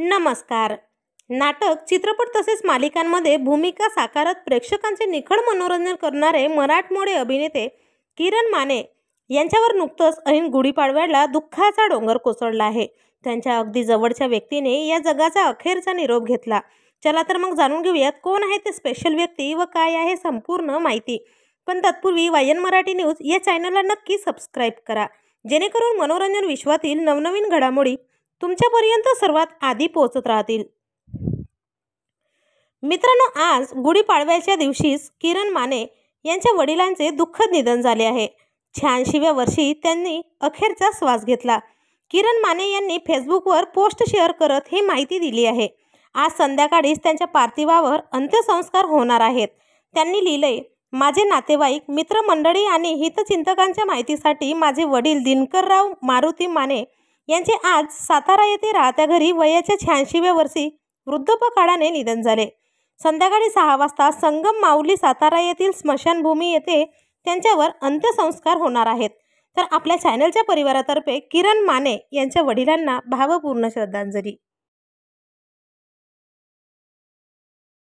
नमस्कार. नाटक, चित्रपट तसेच मालिकांमध्ये भूमिका साकारत प्रेक्षकांचे निखळ मनोरंजन करणारे मराठमोळे अभिनेते किरण माने यांच्यावर नुकतंच ऐन गुढीपाडव्याला दुःखाचा डोंगर कोसळला आहे. त्यांच्या अगदी जवळच्या व्यक्तीने या जगाचा अखेरचा निरोप घेतला. चला तर मग जाणून घेऊयात कोण आहे ते स्पेशल व्यक्ती व काय आहे संपूर्ण माहिती. पण तत्पूर्वी वायन मराठी न्यूज या चॅनलला नक्की सबस्क्राईब करा, जेणेकरून मनोरंजन विश्वातील नवनवीन घडामोडी तुमच्यापर्यंत सर्वात आधी पोहोचत राहतील. मित्रांनो, आज गुढीपाडव्याच्या दिवशीच किरण माने यांच्या वडिलांचे दुःखद निधन झाले आहे. 86व्या वर्षी त्यांनी अखेरचा श्वास घेतला. किरण माने यांनी फेसबुकवर पोस्ट शेअर करत ही माहिती दिली आहे. आज संध्याकाळीच त्यांच्या पार्थिवावर अंत्यसंस्कार होणार आहेत. त्यांनी लिहिलंय, माझे नातेवाईक, मित्रमंडळी आणि हितचिंतकांच्या माहितीसाठी माझे वडील दिनकरराव मारुती माने यांचे आज सातारा येथे राहत्या घरी वयाच्या 86व्या वर्षी वृद्धापकाळाने निधन झाले. संध्याकाळी 6 वाजता संगम माऊली सातारा येथील स्मशानभूमी येथे त्यांच्यावर अंत्यसंस्कार होणार आहेत. तर आपल्या चॅनलच्या परिवारातर्फे किरण माने यांच्या वडिलांना भावपूर्ण श्रद्धांजली.